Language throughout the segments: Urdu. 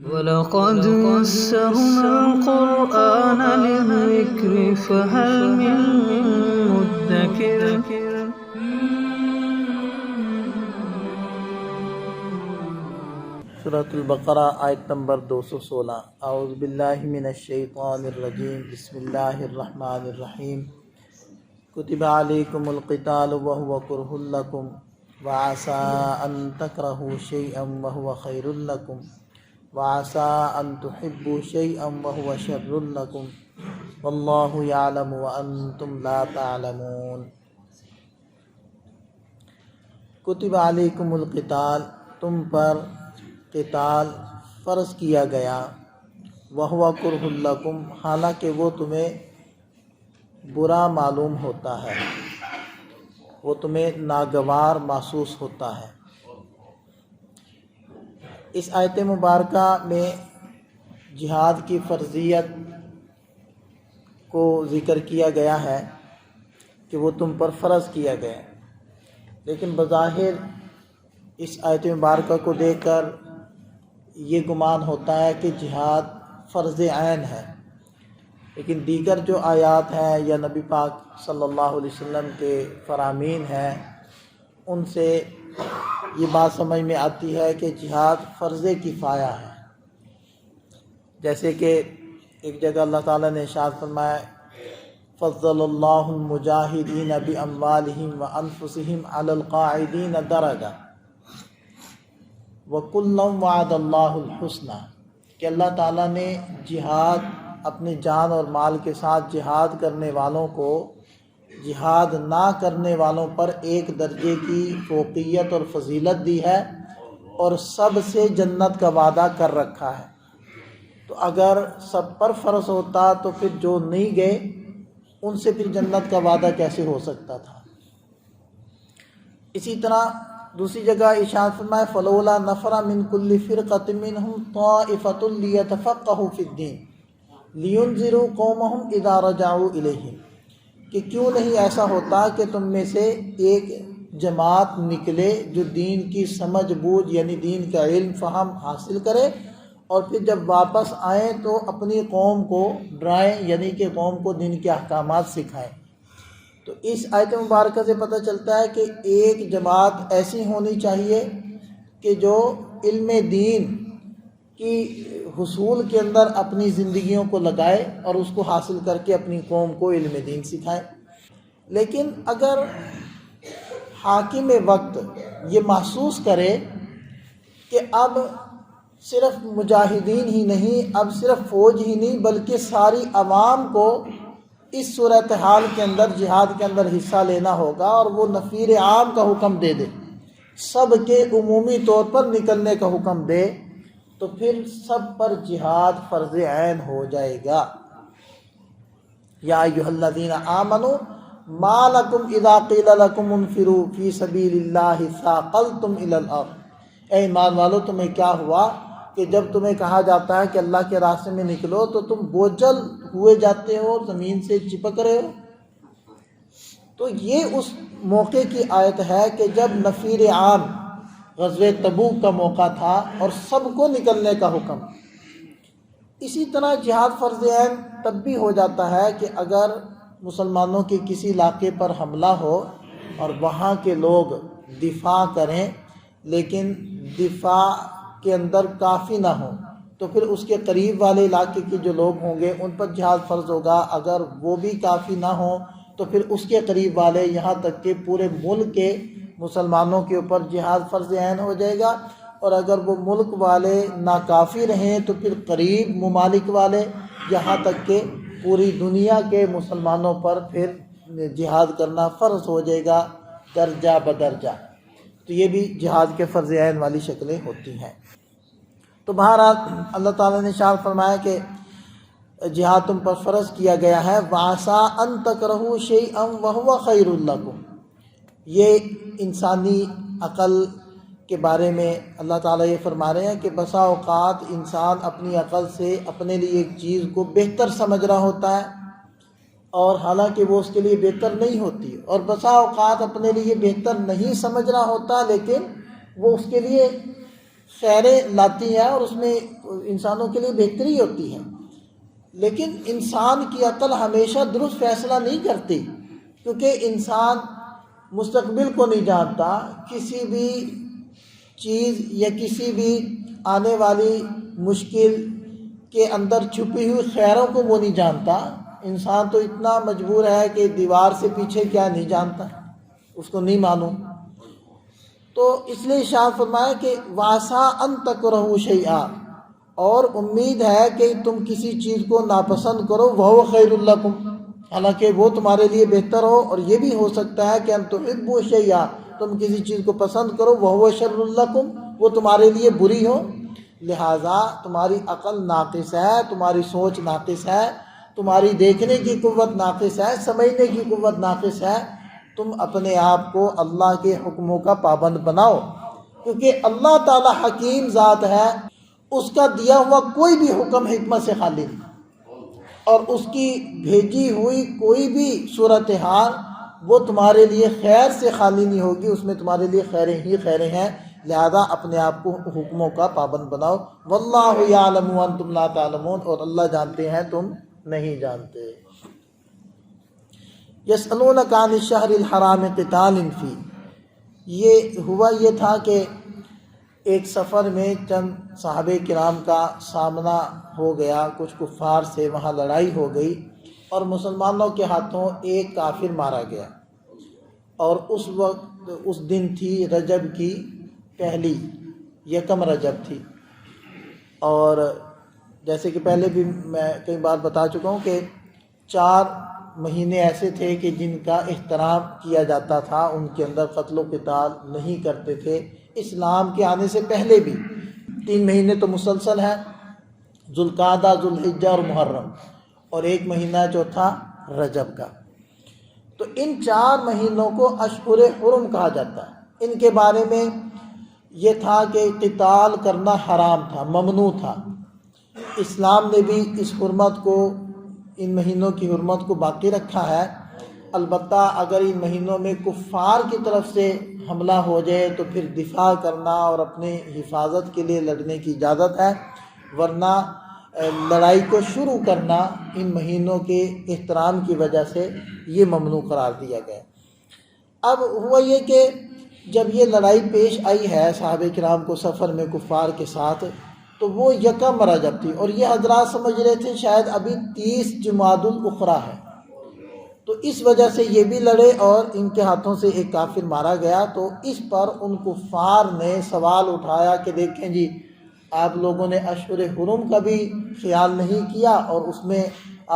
وَلَقَدْ يَسَّرْنَا الْقُرْآنَ لِلذِّكْرِ فَهَلْ مِن مُّدَّكِرٍ سورۃ البقرہ آیت نمبر 216۔ اعوذ باللہ من الشیطان الرجیم، بسم اللہ الرحمن الرحیم۔ کتب علیکم القتال وہو کرہ لکم وعسیٰ ان تکرہوا شیئا وہو خیر لکم وعسیٰ ان تحبوا شیئا وہو شر لکم واللہ یعلم وانتم لا تعلمون۔ کتب علیکم القتال، تم پر قتال فرض کیا گیا، وَهُوَ كُرْهٌ لَكُمْ، حالانکہ وہ تمہیں برا معلوم ہوتا ہے، وہ تمہیں ناگوار محسوس ہوتا ہے۔ اس آیت مبارکہ میں جہاد کی فرضیت کو ذکر کیا گیا ہے کہ وہ تم پر فرض کیا گیا، لیکن بظاہر اس آیت مبارکہ کو دیکھ کر یہ گمان ہوتا ہے کہ جہاد فرض عین ہے، لیکن دیگر جو آیات ہیں یا نبی پاک صلی اللہ علیہ وسلم کے فرامین ہیں، ان سے یہ بات سمجھ میں آتی ہے کہ جہاد فرض کفایہ ہے۔ جیسے کہ ایک جگہ اللہ تعالیٰ نے ارشاد فرمایا، فضل اللہ المجاہدین باموالہم وانفسہم علی القاعدین درجہ وَكُلًّا وَعَدَ اللَّهُ الْحُسْنَى، کہ اللہ تعالیٰ نے جہاد، اپنی جان اور مال کے ساتھ جہاد کرنے والوں کو جہاد نہ کرنے والوں پر ایک درجے کی فوقیت اور فضیلت دی ہے، اور سب سے جنت کا وعدہ کر رکھا ہے۔ تو اگر سب پر فرض ہوتا تو پھر جو نہیں گئے ان سے پھر جنت کا وعدہ کیسے ہو سکتا تھا۔ اسی طرح دوسری جگہ ارشاد فرمائے، فلولا نفر من کل فرقۃ منہم طائفۃ لیتفقہوا فی الدین لینذروا قومہم اذا رجعوا الیہم، کہ کیوں نہیں ایسا ہوتا کہ تم میں سے ایک جماعت نکلے جو دین کی سمجھ بوجھ یعنی دین کا علم فہم حاصل کرے، اور پھر جب واپس آئیں تو اپنی قوم کو ڈرائیں، یعنی کہ قوم کو دین کے احکامات سکھائیں۔ تو اس آیت مبارکہ سے پتہ چلتا ہے کہ ایک جماعت ایسی ہونی چاہیے کہ جو علم دین کی حصول کے اندر اپنی زندگیوں کو لگائے اور اس کو حاصل کر کے اپنی قوم کو علم دین سکھائے۔ لیکن اگر حاکم وقت یہ محسوس کرے کہ اب صرف مجاہدین ہی نہیں، اب صرف فوج ہی نہیں، بلکہ ساری عوام کو اس صورتحال کے اندر جہاد کے اندر حصہ لینا ہوگا، اور وہ نفیر عام کا حکم دے دے، سب کے عمومی طور پر نکلنے کا حکم دے، تو پھر سب پر جہاد فرض عین ہو جائے گا۔ یا ایھا الذین آمنوا ما لکم اذا قیل لکم انفروا فی سبیل اللہ ثاقلتم الی الارض، اے ایمان والو تمہیں کیا ہوا کہ جب تمہیں کہا جاتا ہے کہ اللہ کے راستے میں نکلو تو تم بوجھل ہوئے جاتے ہو، زمین سے چپک رہے ہو۔ تو یہ اس موقع کی آیت ہے کہ جب نفیر عام، غزوہ تبوک کا موقع تھا اور سب کو نکلنے کا حکم۔ اسی طرح جہاد فرض عین تب بھی ہو جاتا ہے کہ اگر مسلمانوں کے کسی علاقے پر حملہ ہو اور وہاں کے لوگ دفاع کریں، لیکن دفاع کے اندر کافی نہ ہوں، تو پھر اس کے قریب والے علاقے کے جو لوگ ہوں گے ان پر جہاد فرض ہوگا۔ اگر وہ بھی کافی نہ ہوں تو پھر اس کے قریب والے، یہاں تک کہ پورے ملک کے مسلمانوں کے اوپر جہاد فرض عین ہو جائے گا۔ اور اگر وہ ملک والے ناکافی رہیں تو پھر قریب ممالک والے، یہاں تک کہ پوری دنیا کے مسلمانوں پر پھر جہاد کرنا فرض ہو جائے گا، درجہ بدرجہ۔ تو یہ بھی جہاد کے فرض عین والی شکلیں ہوتی ہیں۔ تو بہرحال اللہ تعالیٰ نے ارشاد فرمایا کہ جہاد تم پر فرض کیا گیا ہے، وَعَسَىٰ أَن تَكْرَهُوا شَيْئًا وَهُوَ خَيْرٌ لَكُمْ۔ یہ انسانی عقل کے بارے میں اللہ تعالیٰ یہ فرما رہے ہیں کہ بسا اوقات انسان اپنی عقل سے اپنے لیے ایک چیز کو بہتر سمجھ رہا ہوتا ہے، اور حالانکہ وہ اس کے لیے بہتر نہیں ہوتی، اور بسا اوقات اپنے لیے بہتر نہیں سمجھ رہا ہوتا لیکن وہ اس کے لیے خیریں لاتی ہیں اور اس میں انسانوں کے لیے بہتری ہوتی ہے، لیکن انسان کی عقل ہمیشہ درست فیصلہ نہیں کرتی، کیونکہ انسان مستقبل کو نہیں جانتا، کسی بھی چیز یا کسی بھی آنے والی مشکل کے اندر چھپی ہوئی خیروں کو وہ نہیں جانتا۔ انسان تو اتنا مجبور ہے کہ دیوار سے پیچھے کیا نہیں جانتا، اس کو نہیں معلوم۔ تو اس لیے ارشاد فرمایا کہ وَعَسَىٰ أَن تَكْرَهُوا شَيْئًا، اور امید ہے کہ تم کسی چیز کو ناپسند کرو، وَهُوَ خَيْرٌ لَكُمْ، حالانکہ وہ تمہارے لیے بہتر ہو، اور یہ بھی ہو سکتا ہے کہ أَن تُحِبُّوا شَيْئًا، تم کسی چیز کو پسند کرو، وَهُوَ شَرٌّ لَكُمْ، وہ تمہارے لیے بری ہو۔ لہٰذا تمہاری عقل ناقص ہے، تمہاری سوچ ناقص ہے، تمہاری دیکھنے کی قوت ناقص ہے، سمجھنے کی قوت ناقص ہے۔ تم اپنے آپ کو اللہ کے حکموں کا پابند بناؤ، کیونکہ اللہ تعالی حکیم ذات ہے، اس کا دیا ہوا کوئی بھی حکم حکمت سے خالی نہیں، اور اس کی بھیجی ہوئی کوئی بھی صورتحال وہ تمہارے لیے خیر سے خالی نہیں ہوگی، اس میں تمہارے لیے خیریں ہی خیریں ہیں۔ لہذا اپنے آپ کو حکموں کا پابند بناؤ۔ واللہ یعلم وانتم لا تعلمون، اور اللہ جانتے ہیں تم نہیں جانتے۔ یسألونک عن الشہر الحرام قتال فیہ، یہ ہوا یہ تھا کہ ایک سفر میں چند صحابہ کرام کا سامنا ہو گیا، کچھ کفار سے وہاں لڑائی ہو گئی، اور مسلمانوں کے ہاتھوں ایک کافر مارا گیا، اور اس وقت اس دن تھی رجب کی پہلی، یکم رجب تھی، اور جیسے کہ پہلے بھی میں کئی بار بتا چکا ہوں کہ 4 مہینے ایسے تھے کہ جن کا احترام کیا جاتا تھا، ان کے اندر قتل و قتال نہیں کرتے تھے۔ اسلام کے آنے سے پہلے بھی 3 مہینے تو مسلسل ہیں، ذوالقعدہ، ذوالحجہ اور محرم، اور 1 مہینہ چوتھا رجب کا۔ تو ان 4 مہینوں کو اشہر حرم کہا جاتا ہے۔ ان کے بارے میں یہ تھا کہ قتال کرنا حرام تھا، ممنوع تھا۔ اسلام نے بھی اس حرمت کو، ان مہینوں کی حرمت کو باقی رکھا ہے۔ البتہ اگر ان مہینوں میں کفار کی طرف سے حملہ ہو جائے تو پھر دفاع کرنا اور اپنے حفاظت کے لیے لڑنے کی اجازت ہے، ورنہ لڑائی کو شروع کرنا ان مہینوں کے احترام کی وجہ سے یہ ممنوع قرار دیا گیا۔ اب ہوا یہ کہ جب یہ لڑائی پیش آئی ہے صحابہ کرام کو سفر میں کفار کے ساتھ، تو وہ یکم رجب تھی، اور یہ حضرات سمجھ رہے تھے شاید ابھی 30 جمادی الاخری ہے، تو اس وجہ سے یہ بھی لڑے اور ان کے ہاتھوں سے ایک کافر مارا گیا۔ تو اس پر ان کفار نے سوال اٹھایا کہ دیکھیں جی، آپ لوگوں نے اشہر حرم کا بھی خیال نہیں کیا اور اس میں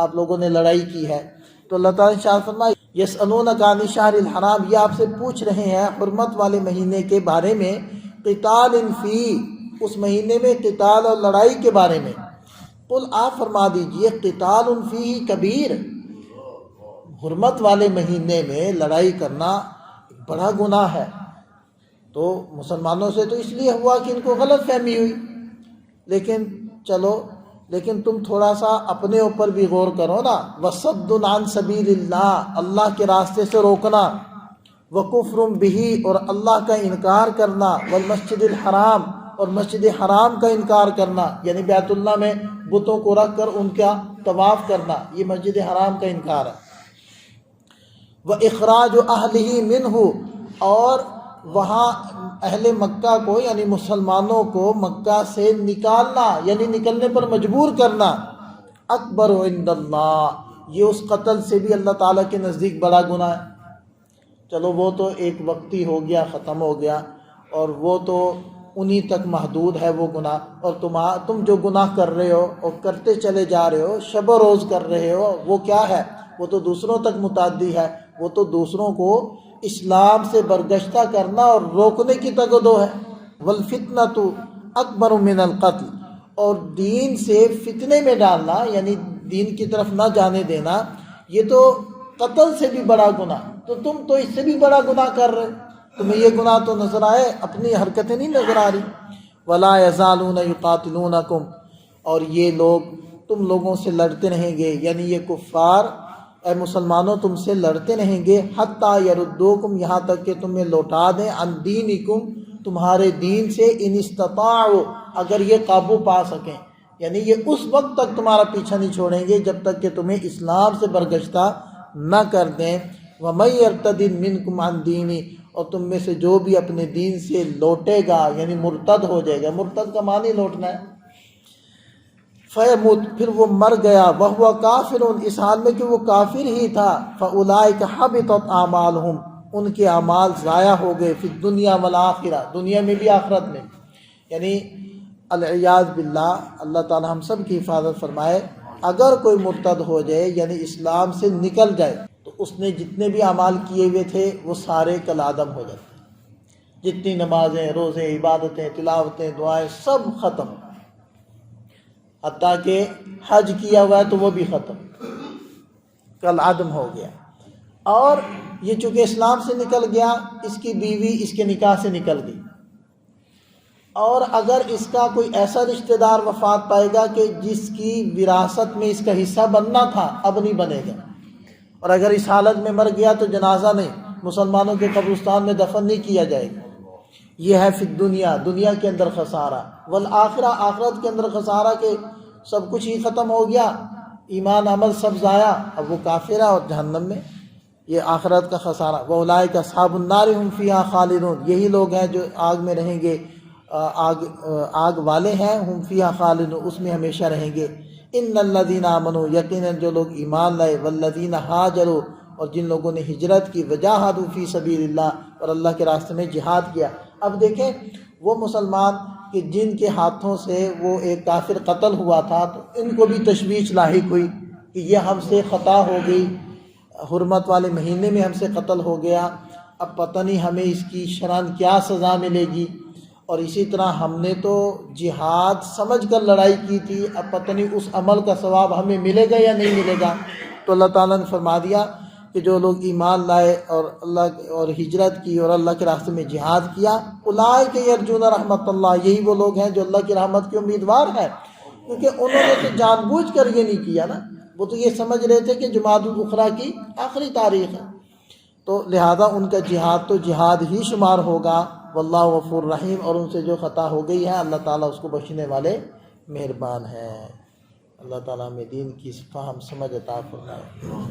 آپ لوگوں نے لڑائی کی ہے۔ تو اللہ تعالیٰ نے ارشاد فرمایا یسألونک عن الشہر الحرام، یہ آپ سے پوچھ رہے ہیں حرمت والے مہینے کے بارے میں، قتال فیہ، اس مہینے میں قتال اور لڑائی کے بارے میں۔ قل، آپ فرما دیجئے، قتال فیہ کبیر، حرمت والے مہینے میں لڑائی کرنا بڑا گناہ ہے۔ تو مسلمانوں سے تو اس لیے ہوا کہ ان کو غلط فہمی ہوئی، لیکن چلو، لیکن تم تھوڑا سا اپنے اوپر بھی غور کرو نا۔ وَصَدٌّ عَن سَبِيلِ اللَّهِ، اللہ کے راستے سے روکنا، وَكُفْرٌ بِهِ، اور اللہ کا انکار کرنا، وَالْمَسْجِدِ الْحَرَامِ، اور مسجد حرام کا انکار کرنا، یعنی بیت اللہ میں بتوں کو رکھ کر ان کا طواف کرنا، یہ مسجد حرام کا انکار ہے۔ وَإِخْرَاجُ أَهْلِهِ مِنْهُ، اور وہاں اہل مکہ کو یعنی مسلمانوں کو مکہ سے نکالنا، یعنی نکلنے پر مجبور کرنا، اکبر عند اللہ، یہ اس قتل سے بھی اللہ تعالیٰ کے نزدیک بڑا گناہ ہے۔ چلو وہ تو ایک وقتی ہو گیا، ختم ہو گیا، اور وہ تو انہی تک محدود ہے وہ گناہ، اور تم جو گناہ کر رہے ہو اور کرتے چلے جا رہے ہو، شب و روز کر رہے ہو، وہ کیا ہے؟ وہ تو دوسروں تک متعدی ہے، وہ تو دوسروں کو اسلام سے برگشتہ کرنا اور روکنے کی تگدو ہے۔ والفتنة اکبر من القتل، اور دین سے فتنے میں ڈالنا یعنی دین کی طرف نہ جانے دینا، یہ تو قتل سے بھی بڑا گناہ، تو تم تو اس سے بھی بڑا گناہ کر رہے، تمہیں یہ گناہ تو نظر آئے، اپنی حرکتیں نہیں نظر آ رہی۔ ولا یزالون یقاتلونکم، اور یہ لوگ تم لوگوں سے لڑتے رہیں گے، یعنی یہ کفار اے مسلمانوں تم سے لڑتے رہیں گے، حتیٰ یردوکم، یہاں تک کہ تمہیں لوٹا دیں، عن دینکم، تمہارے دین سے، ان استطاعوا، اگر یہ قابو پا سکیں، یعنی یہ اس وقت تک تمہارا پیچھا نہیں چھوڑیں گے جب تک کہ تمہیں اسلام سے برگشتہ نہ کر دیں۔ وَمَن يَرْتَدِدْ مِنْكُمْ عَنْ دِینِهِ، اور تم میں سے جو بھی اپنے دین سے لوٹے گا، یعنی مرتد ہو جائے گا، مرتد کا معنی لوٹنا ہے، فَيَمُوتْ، پھر وہ مر گیا، وَهُوَ كَافِرٌ، اس حال میں کہ وہ کافر ہی تھا، فَأُولَٰئِكَ حَبِطَتْ أَعْمَالُهُمْ، ان کے اعمال ضائع ہو گئے، فی الدنیا والآخرہ، دنیا میں بھی آخرت میں، یعنی العیاذ باللہ، اللہ تعالی ہم سب کی حفاظت فرمائے۔ اگر کوئی مرتد ہو جائے یعنی اسلام سے نکل جائے تو اس نے جتنے بھی اعمال کیے ہوئے تھے وہ سارے کالعدم ہو جاتے ہیں، جتنی نمازیں، روزے، عبادتیں، تلاوتیں، دعائیں، سب ختم، حتیٰ کہ حج کیا ہوا ہے تو وہ بھی ختم، کالعدم ہو گیا۔ اور یہ چونکہ اسلام سے نکل گیا، اس کی بیوی اس کے نکاح سے نکل گئی، اور اگر اس کا کوئی ایسا رشتہ دار وفات پائے گا کہ جس کی وراثت میں اس کا حصہ بننا تھا، اب نہیں بنے گا، اور اگر اس حالت میں مر گیا تو جنازہ نہیں، مسلمانوں کے قبرستان میں دفن نہیں کیا جائے گا۔ یہ ہے فی الدنیا، دنیا کے اندر خسارہ، والآخرہ، آخرت کے اندر خسارہ کہ سب کچھ ہی ختم ہو گیا، ایمان عمل سب ضائع، اب وہ کافر ہے اور جہنم میں، یہ آخرت کا خسارہ۔ وَأُولَٰئِكَ أَصْحَابُ النَّارِ هُمْ فِيهَا خَالِدُونَ، یہی لوگ ہیں جو آگ میں رہیں گے، آگ والے ہیں، ہم فیہا خالدون، اس میں ہمیشہ رہیں گے۔ ان الذین آمنوا، یقیناً جو لوگ ایمان لائے، والذین ہاجروا، اور جن لوگوں نے ہجرت کی، وجاہدوا فی سبیل اللہ، اور اللہ کے راستے میں جہاد کیا۔ اب دیکھیں وہ مسلمان کہ جن کے ہاتھوں سے وہ ایک کافر قتل ہوا تھا، تو ان کو بھی تشویش لاحق ہوئی کہ یہ ہم سے خطا ہو گئی، حرمت والے مہینے میں ہم سے قتل ہو گیا، اب پتہ نہیں ہمیں اس کی شرعاً کیا سزا ملے گی، اور اسی طرح ہم نے تو جہاد سمجھ کر لڑائی کی تھی، اب پتہ نہیں اس عمل کا ثواب ہمیں ملے گا یا نہیں ملے گا۔ تو اللہ تعالیٰ نے فرما دیا کہ جو لوگ ایمان لائے اور اللہ اور ہجرت کی اور اللہ کے راستے میں جہاد کیا، اولئک یرجون رحمت اللہ، یہی وہ لوگ ہیں جو اللہ کی رحمت کے امیدوار ہیں، کیونکہ انہوں نے تو جان بوجھ کر یہ نہیں کیا نا، وہ تو یہ سمجھ رہے تھے کہ جمادی الاخری کی آخری تاریخ ہے، تو لہذا ان کا جہاد تو جہاد ہی شمار ہوگا۔ واللہ غفور رحیم، اور ان سے جو خطا ہو گئی ہے اللہ تعالیٰ اس کو بخشنے والے مہربان ہیں۔ اللہ تعالیٰ ہمیں دین کی فہم سمجھ عطا فرمائے۔